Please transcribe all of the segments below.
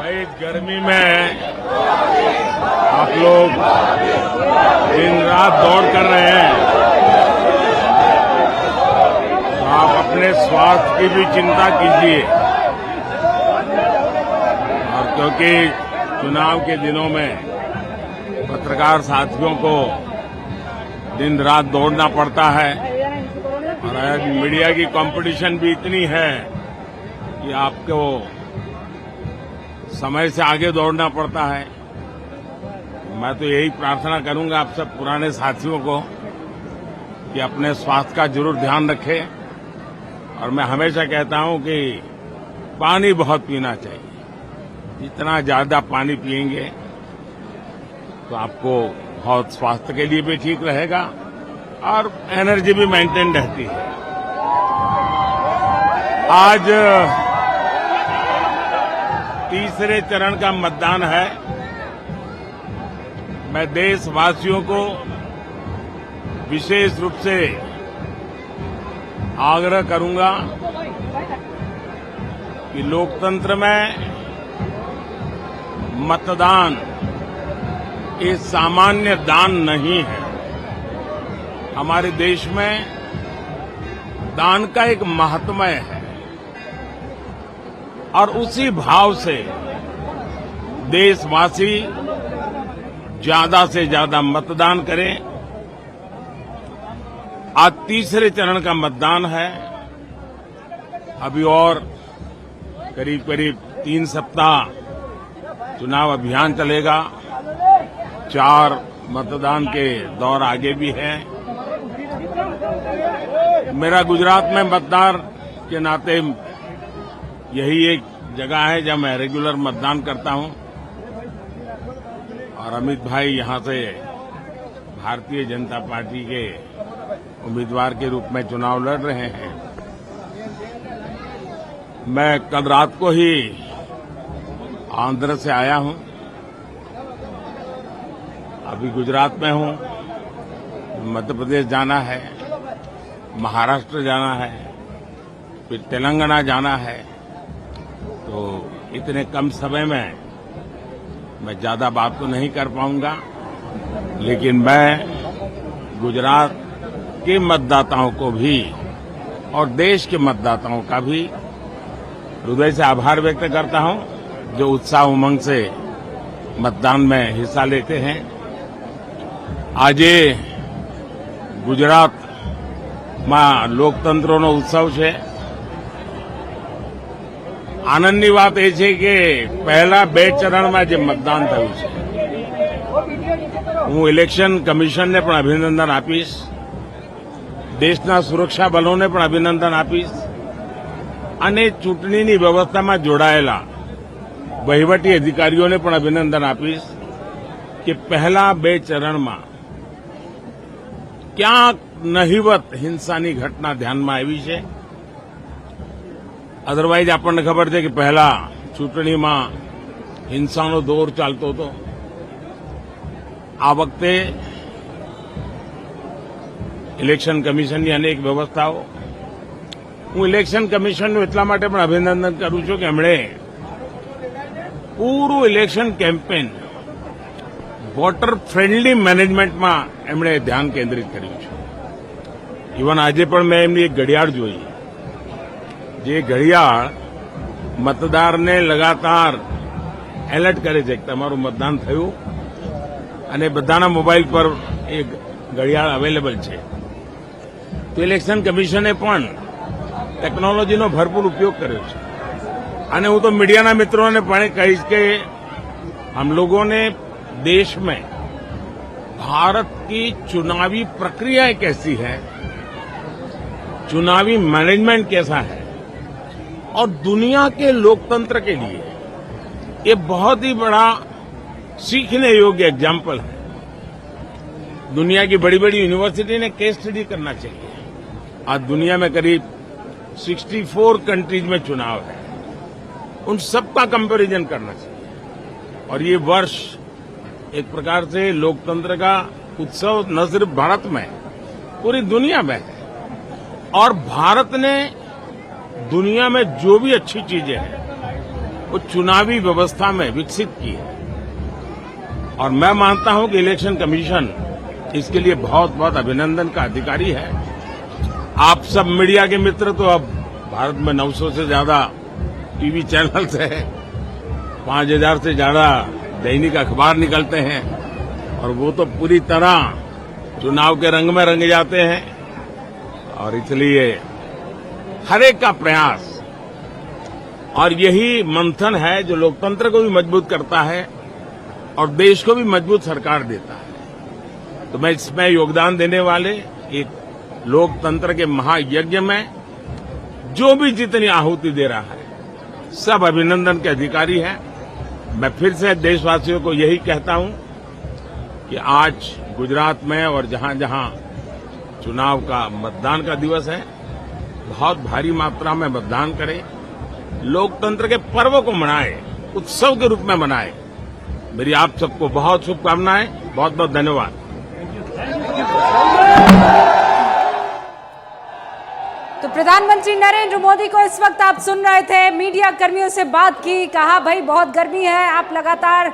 भाई गर्मी में आप लोग दिन रात दौड़ कर रहे हैं, तो आप अपने स्वास्थ्य की भी चिंता कीजिए। और क्योंकि चुनाव के दिनों में पत्रकार साथियों को दिन रात दौड़ना पड़ता है और आज मीडिया की कंपटीशन भी इतनी है कि आपको समय से आगे दौड़ना पड़ता है। मैं तो यही प्रार्थना करूंगा आप सब पुराने साथियों को कि अपने स्वास्थ्य का जरूर ध्यान रखें। और मैं हमेशा कहता हूं कि पानी बहुत पीना चाहिए। जितना ज्यादा पानी पिएंगे तो आपको बहुत स्वास्थ्य के लिए भी ठीक रहेगा और एनर्जी भी मेंटेन रहती है। आज तीसरे चरण का मतदान है। मैं देशवासियों को विशेष रूप से आग्रह करूंगा कि लोकतंत्र में मतदान ये सामान्य दान नहीं है। हमारे देश में दान का एक महात्म्य है और उसी भाव से देशवासी ज्यादा से ज्यादा मतदान करें। आज तीसरे चरण का मतदान है। अभी और करीब करीब 3 सप्ताह चुनाव अभियान चलेगा। 4 मतदान के दौर आगे भी हैं। मेरा गुजरात में मतदान के नाते यही एक जगह है जहां मैं रेगुलर मतदान करता हूं और अमित भाई यहां से भारतीय जनता पार्टी के उम्मीदवार के रूप में चुनाव लड़ रहे हैं। मैं कल रात को ही आंध्र से आया हूं। अभी गुजरात में हूं। मध्य प्रदेश जाना है, महाराष्ट्र जाना है, फिर तेलंगाना जाना है। तो इतने कम समय में मैं ज्यादा बात तो नहीं कर पाऊंगा, लेकिन मैं गुजरात के मतदाताओं को भी और देश के मतदाताओं का भी हृदय से आभार व्यक्त करता हूं, जो उत्साह उमंग से मतदान में हिस्सा लेते हैं। आज ગુજરાતમાં લોકતંત્રનો ઉત્સવ છે। આનંદની વાત એ છે કે પહેલા 2 ચરણમાં જે મતદાન થયું છે, હું ઇલેક્શન કમિશનને પણ અભિનંદન આપીશ, દેશના સુરક્ષા બલોને પણ અભિનંદન આપીશ અને ચૂંટણીની વ્યવસ્થામાં જોડાયેલા વહીવટી અધિકારીઓને પણ અભિનંદન આપીશ કે પહેલા 2 ચરણમાં ક્યાંક નહિવત હિંસાની ઘટના ધ્યાનમાં આવી છે। અધરવાઇઝ આપણને ખબર છે કે પહેલા ચૂંટણીમાં હિંસાનો દોર ચાલતો હતો। આ વખતે ઇલેક્શન કમિશનની અનેક વ્યવસ્થાઓ, હું ઇલેક્શન કમિશનનું એટલા માટે પણ અભિનંદન કરું છું કે એમણે પૂરું ઇલેક્શન કેમ્પેન વોટર ફ્રેન્ડલી મેનેજમેન્ટમાં એમણે ધ્યાન કેન્દ્રિત કર્યું છે। ઇવન આજે પણ મેં એમની એક ઘડિયાળ જોઈ, જે ઘડિયાળ મતદારને લગાતાર એલર્ટ કરે છે કે તમારું મતદાન થયું અને બધાના મોબાઈલ પર એ ઘડિયાળ અવેલેબલ છે। તો ઇલેક્શન કમિશને પણ ટેકનોલોજીનો ભરપૂર ઉપયોગ કર્યો છે। અને હું તો મીડિયાના મિત્રોને પણ કહીશ કે हम लोगों ने देश में भारत की चुनावी प्रक्रिया कैसी है, चुनावी मैनेजमेंट कैसा है और दुनिया के लोकतंत्र के लिए ये बहुत ही बड़ा सीखने योग्य एग्जाम्पल है। दुनिया की बड़ी बड़ी यूनिवर्सिटी ने केस स्टडी करना चाहिए। आज दुनिया में करीब 64 कंट्रीज में चुनाव है, उन सबका कंपैरिजन करना चाहिए। और ये वर्ष एक प्रकार से लोकतंत्र का उत्सव न सिर्फ भारत में, पूरी दुनिया में है। और भारत ने दुनिया में जो भी अच्छी चीजें हैं वो चुनावी व्यवस्था में विकसित की है। और मैं मानता हूं कि इलेक्शन कमीशन इसके लिए बहुत बहुत अभिनंदन का अधिकारी है। आप सब मीडिया के मित्र तो अब भारत में 900 से ज्यादा टीवी चैनल्स हैं, 5000 से ज्यादा दैनिक अखबार निकलते हैं और वो तो पूरी तरह चुनाव के रंग में रंगे जाते हैं। और इसलिए हर एक का प्रयास और यही मंथन है जो लोकतंत्र को भी मजबूत करता है और देश को भी मजबूत सरकार देता है। तो मैं इसमें योगदान देने वाले एक लोकतंत्र के महायज्ञ में जो भी जितनी आहुति दे रहा है, सब अभिनंदन के अधिकारी हैं। मैं फिर से देशवासियों को यही कहता हूं कि आज गुजरात में और जहां जहां चुनाव का मतदान का दिवस है, बहुत भारी मात्रा में मतदान करें, लोकतंत्र के पर्व को मनाएं, उत्सव के रूप में मनाएं। मेरी आप सबको बहुत शुभकामनाएं, बहुत बहुत धन्यवाद। तो प्रधानमंत्री नरेंद्र मोदी को इस वक्त आप सुन रहे थे, मीडिया कर्मियों से बात की, कहा भाई बहुत गर्मी है, आप लगातार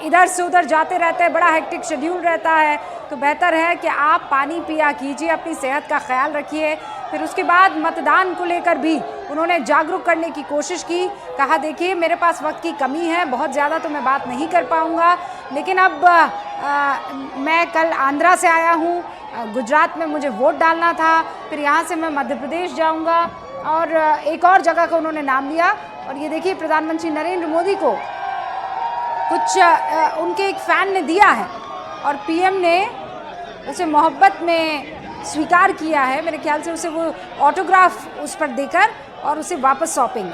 इधर से उधर जाते रहते हैं, बड़ा हेक्टिक शेड्यूल रहता है, तो बेहतर है कि आप पानी पिया कीजिए, अपनी सेहत का ख्याल रखिए। फिर उसके बाद मतदान को लेकर भी उन्होंने जागरूक करने की कोशिश की। कहा देखिए मेरे पास वक्त की कमी है, बहुत ज़्यादा तो मैं बात नहीं कर पाऊंगा, लेकिन अब मैं कल आंध्रा से आया हूँ, गुजरात में मुझे वोट डालना था, फिर यहाँ से मैं मध्य प्रदेश जाऊँगा और एक और जगह का उन्होंने नाम लिया। और ये देखिए प्रधानमंत्री नरेंद्र मोदी को कुछ उनके एक फ़ैन ने दिया है और पीएम ने उसे मोहब्बत में स्वीकार किया है। मेरे ख्याल से उसे वो ऑटोग्राफ उस पर देकर और उसे वापस सौंपेंगे।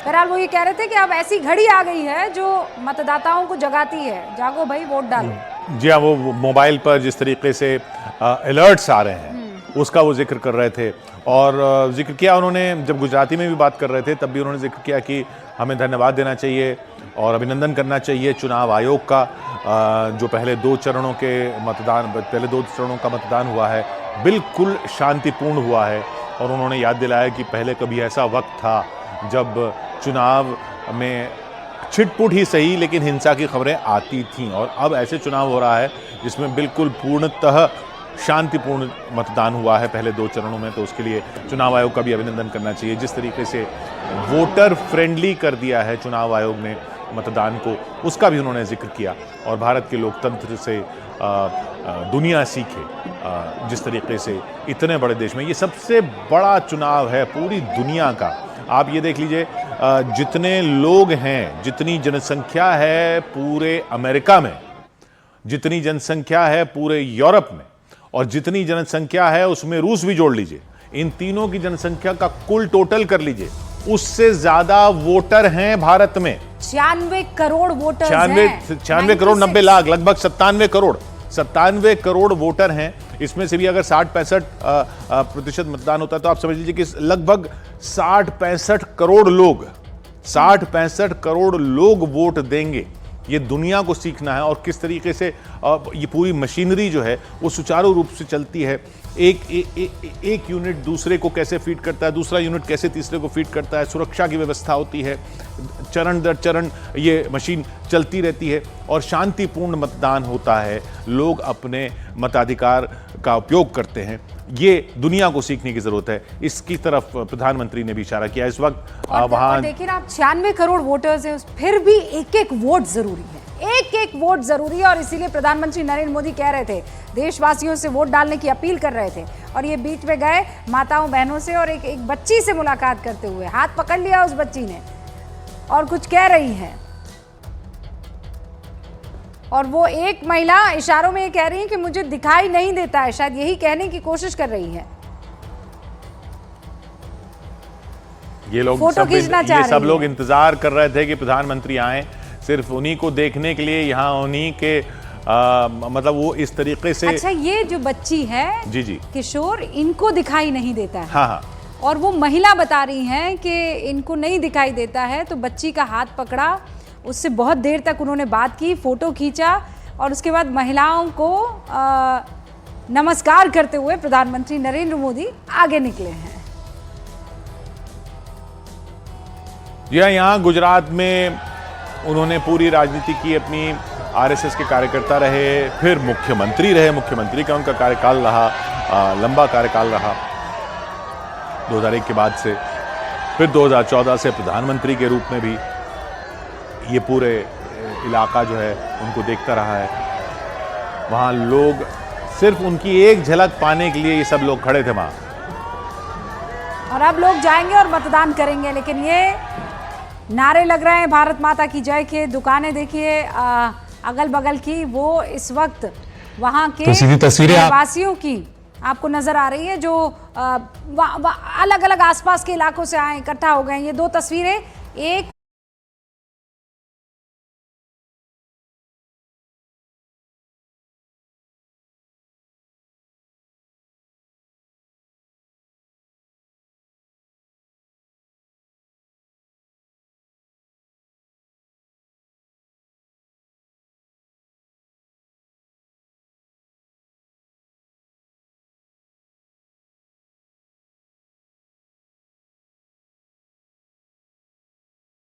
बहरहाल वो ये कह रहे थे कि अब ऐसी घड़ी आ गई है जो मतदाताओं को जगाती है, जागो भाई वोट डालो। जी हाँ, वो मोबाइल पर जिस तरीके से अलर्ट्स आ रहे हैं उसका वो जिक्र कर रहे थे और जिक्र किया उन्होंने, जब गुजराती में भी बात कर रहे थे तब भी उन्होंने जिक्र किया कि हमें धन्यवाद देना चाहिए और अभिनंदन करना चाहिए चुनाव आयोग का, जो पहले दो चरणों का मतदान हुआ है बिल्कुल शांतिपूर्ण हुआ है। और उन्होंने याद दिलाया कि पहले कभी ऐसा वक्त था जब चुनाव में छिटपुट ही सही लेकिन हिंसा की खबरें आती थीं और अब ऐसे चुनाव हो रहा है जिसमें बिल्कुल पूर्णतः शांतिपूर्ण मतदान हुआ है पहले दो चरणों में। तो उसके लिए चुनाव आयोग का भी अभिनंदन करना चाहिए। जिस तरीके से वोटर फ्रेंडली कर दिया है चुनाव आयोग ने मतदान को, उसका भी उन्होंने जिक्र किया और भारत के लोकतंत्र से दुनिया सीखे। जिस तरीके से इतने बड़े देश में ये सबसे बड़ा चुनाव है पूरी दुनिया का। आप ये देख लीजिए जितने लोग हैं, जितनी जनसंख्या है पूरे अमेरिका में, जितनी जनसंख्या है पूरे यूरोप में और जितनी जनसंख्या है उसमें रूस भी जोड़ लीजिए, इन तीनों की जनसंख्या का कुल टोटल कर लीजिए, उससे ज्यादा वोटर हैं भारत में। 96 करोड़ वोटर, 96 करोड़ 90 लाख, लगभग 97 करोड़ वोटर हैं। इसमें से भी अगर 60-65% मतदान होता है तो आप समझ लीजिए कि लगभग 60-65 करोड़ लोग वोट देंगे। ये दुनिया को सीखना है और किस तरीके से ये पूरी मशीनरी जो है वो सुचारू रूप से चलती है। एक यूनिट दूसरे को कैसे फीड करता है, दूसरा यूनिट कैसे तीसरे को फीड करता है, सुरक्षा की व्यवस्था होती है, चरण दर चरण ये मशीन चलती रहती है और शांतिपूर्ण मतदान होता है। लोग अपने मताधिकार का उपयोग करते हैं। ये दुनिया को सीखने की जरूरत है। इसकी तरफ प्रधानमंत्री ने भी इशारा किया। इस वक्त वहां देखिए आप 96 करोड़ वोटर्स हैं, फिर भी एक एक वोट जरूरी है, एक एक वोट जरूरी है। और इसीलिए प्रधानमंत्री नरेंद्र मोदी कह रहे थे, देशवासियों से वोट डालने की अपील कर रहे थे। और ये बीच में गए माताओं बहनों से और एक बच्ची से मुलाकात करते हुए हाथ पकड़ लिया उस बच्ची ने और कुछ कह रही है। और वो एक महिला इशारों में ये कह रही है कि मुझे दिखाई नहीं देता है, शायद यही कहने की कोशिश कर रही है। ये लोग सब लोग इंतजार कर रहे थे कि प्रधानमंत्री आए, सिर्फ उन्हीं को देखने के लिए, यहाँ उन्हीं के मतलब वो इस तरीके से। अच्छा, ये जो बच्ची है जी किशोर, इनको दिखाई नहीं देता है। हाँ। और वो महिला बता रही हैं कि इनको नहीं दिखाई देता है, तो बच्ची का हाथ पकड़ा, उससे बहुत देर तक उन्होंने बात की, फोटो खींचा और उसके बाद महिलाओं को नमस्कार करते हुए प्रधानमंत्री नरेंद्र मोदी आगे निकले हैं। जी हाँ, यहाँ गुजरात में उन्होंने पूरी राजनीति की, अपनी आरएसएस के कार्यकर्ता रहे, फिर मुख्यमंत्री रहे, मुख्यमंत्री का उनका कार्यकाल रहा, लंबा कार्यकाल रहा 2001 के बाद से, फिर 2014 से प्रधानमंत्री के रूप में भी ये पूरे इलाका जो है उनको देखता रहा है। वहाँ लोग सिर्फ उनकी एक झलक पाने के लिए ये सब लोग खड़े थे वहाँ। और अब लोग जाएंगे और मतदान करेंगे, लेकिन ये नारे लग रहे हैं भारत माता की जय के। दुकानें देखिए अगल बगल की, वो इस वक्त वहाँ के तो सीधी तस्वीरें वासियों की आपको नजर आ रही है, जो अलग अलग आसपास के इलाकों से आए इकट्ठा हो गए। ये दो तस्वीरें, एक